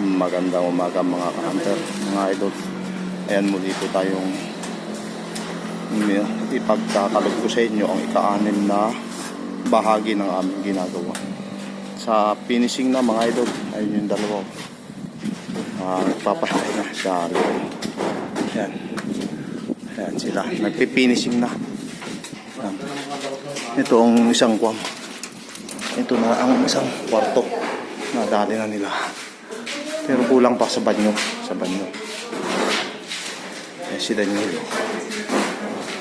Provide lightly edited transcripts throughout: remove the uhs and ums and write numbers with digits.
Magandang umaga mga ka-hunter, mga idol. Ayan, muli po tayong ipagkakalog ko sa inyo ang ika-6 na bahagi ng aming ginagawa. Sa finishing na mga idol, ayun yung dalawa. Nagpapahay na siya. Ayan. Ayan sila, nagpifinishing na. Ayan. Ito ang isang kwam. Ito na ang isang kwarto. Nadali na nila. Pero kulang pa sa banyo. Sa banyo. Ayan si Daniel.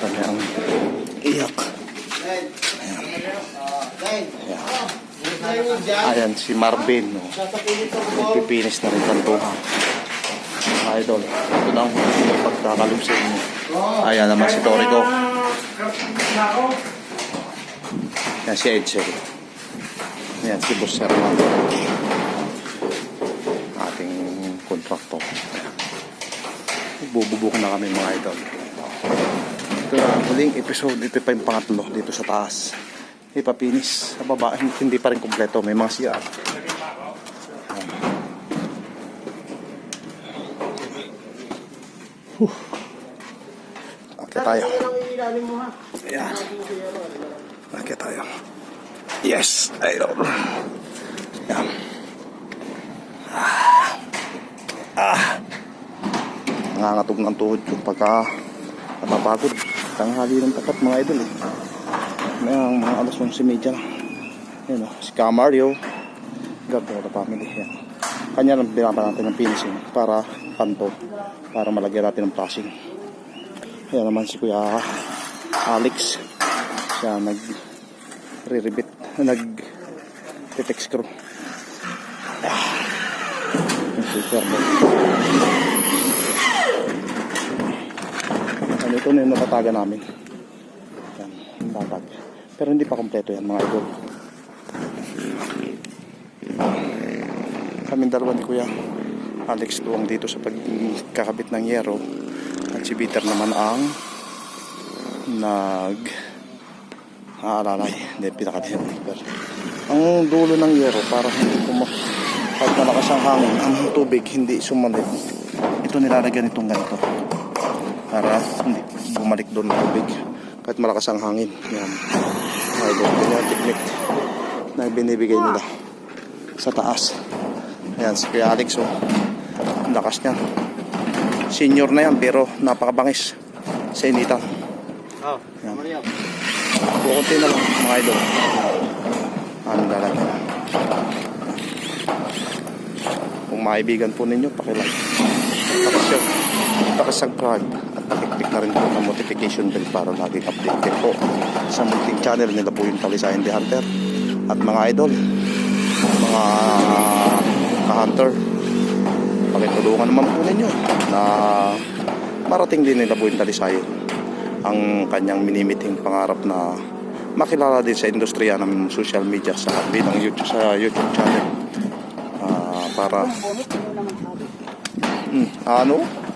Kami ang iyak. Ayan. Ayan. Ayan si Marvin. No? Pipinis na rin kantuhan. Idol. Ito na ang pagkakalog sa inyo. Ayan naman si Torico. Ayan si Edsel. Ayan si Boss Serman. Ating kontraktor. Bububuk na kami mga idol. Ito na ang huling episode. Ito pa yung pangatlo dito sa taas. Ipapinis sa baba. Hindi pa rin kompleto. May mga siya. Okay tayo. Ayan. Okay tayo. Yes, idol. Ayan. Nangangatog ng tuhod ko pagka napapagod. Tanghali ng tapat mga idol eh. Mayang mga alas 11:30 na. Ayan o, si Camario. God of the family. Ayan. Kanya lang binapa natin ng finishing para kanto. Para malagyan natin ng flashing. Ayan naman si Kuya Alex. Siya nag-re-rebit. Nag-tetex screw. Yung super bowl. Ano ito na yung natataga namin. Yan, natataga. Pero hindi pa kompleto yan mga idol. Kaming dalawa ni Kuya Alex tuwang dito sa pagkakabit ng yero. At si Peter naman ang nag-aalalay. Hindi, pinaka-headkeeper. Ang dulo ng yero para hindi pag malakas ang hangin, ang tubig hindi sumalit. Ito nilalagyan itong ganito. Para hindi bumalik doon ang tubig. Kahit malakas ang hangin. Yan. Ito yung technique na binibigay nila sa taas. Ayan, si Kuya Alex. Oh. Ang lakas niya. Senior na yan pero napakabangis sa initan. Oh, yan. Kukunti na lang mga idol. Anong lalagyan? Kung maibigan po ninyo, pakilike. Pakisubscribe at pakiclick na rin po ng notification bell para laging updated po sa munting channel nila po yung Talisayan the Hunter. At mga idol, mga ka-hunter, pakitulungan naman po ninyo na marating din nila po yung Talisayan ang kanyang minimiting pangarap na makilala din sa industriya ng social media sa bilang YouTube, sa YouTube channel. Para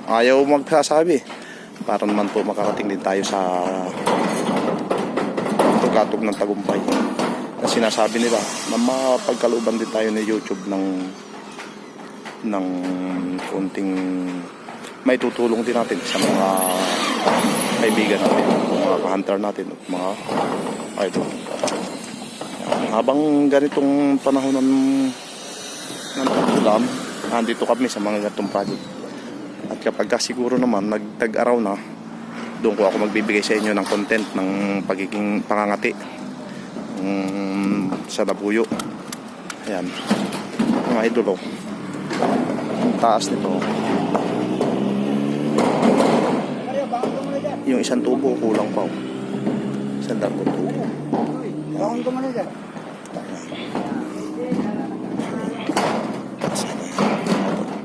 ayaw magsasabi para naman po makarating din tayo sa tugatog ng tagumpay na sinasabi nila na mapagkalooban din tayo ng YouTube ng konting may tutulong din natin sa mga kaibigan natin, mga ka-hunter natin at mga idol. Habang ganitong panahon ng ulam, nandito kami sa mga ganitong project. At kapag siguro naman nagtag-araw na, doon ko ako magbibigay sa inyo ng content ng pagiging pangangati sa labuyo. Ayan mga idol, ang taas nito. Yung isang tubo kulang pa. Isang dalawang tubo.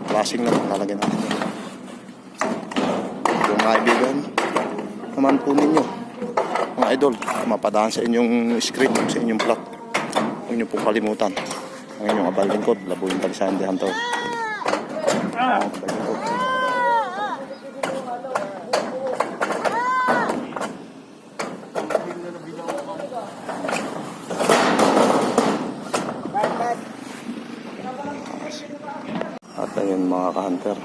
Flashing na lalagyan natin. Yung mga kaibigan naman po ninyo, mga idol, mapadaan sa inyong script, sa inyong plot. Huwag nyo pong kalimutan ang inyong abal lingkod, Labuyo Talisayan the Hunter. mga ka-hunter.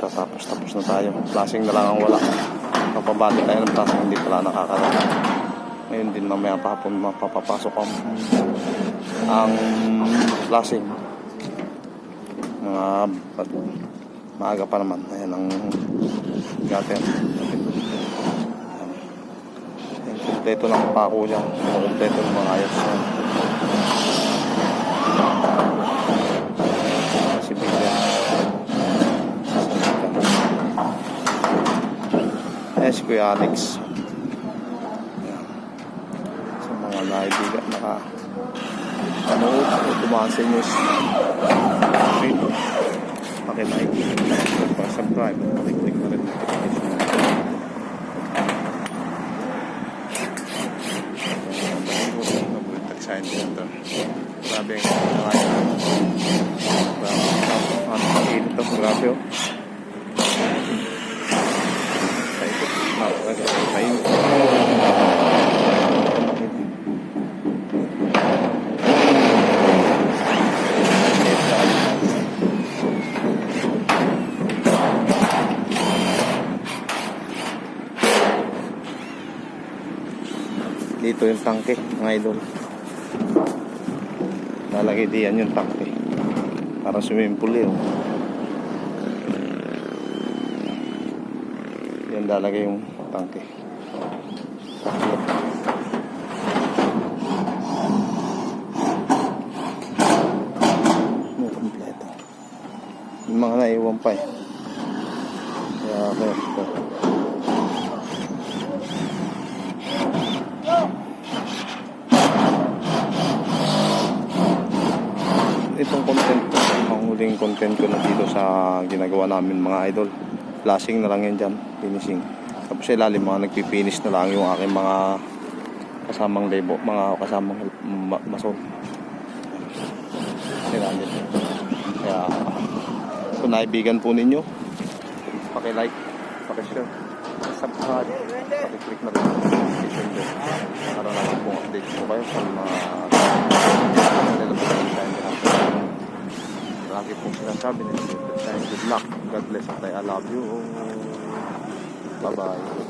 Tapos na tayo. Flashing na lang ang wala. Kapabati tayo ng flashing, hindi pala nakakalaga. Ngayon din mamaya pahapon mapapapasok ang flashing. Mga maaga pa naman. Ayan ang gutter. Kompleto ng pako niya. Kompleto ng mga ayos. Si Bigyan. Ayan si Kuya Alex. Ayan. Sa mga naibigan panood o tumaan sa inyo paki-like, subscribe, paki-click na rin notification. Tagsahin dito. Grabe ang pag-init ito. Grabe o. Painit. Dito yung tangke, mga idol. Lalagay diyan yung tangke para swimming pool yun. Yan lalagay yung tangke. Kompleto. Yung mga naiwan pa eh. Kaya ito. Itong content ko, ang huling content ko na dito sa ginagawa namin mga idol. Flashing na lang yan dyan, finishing. Tapos sa ilalim mga nagpipinish na lang yung aking mga kasamang lebo, mga kasamang mason. Ilalim. Kaya kung naibigan po ninyo, paki-like, paki-share, subscribe, paki-click na rin ang notification bell para naman pong update po kayo sa mga lagi pong sinasabi nila. Good luck, God bless, at I love you. Bye bye.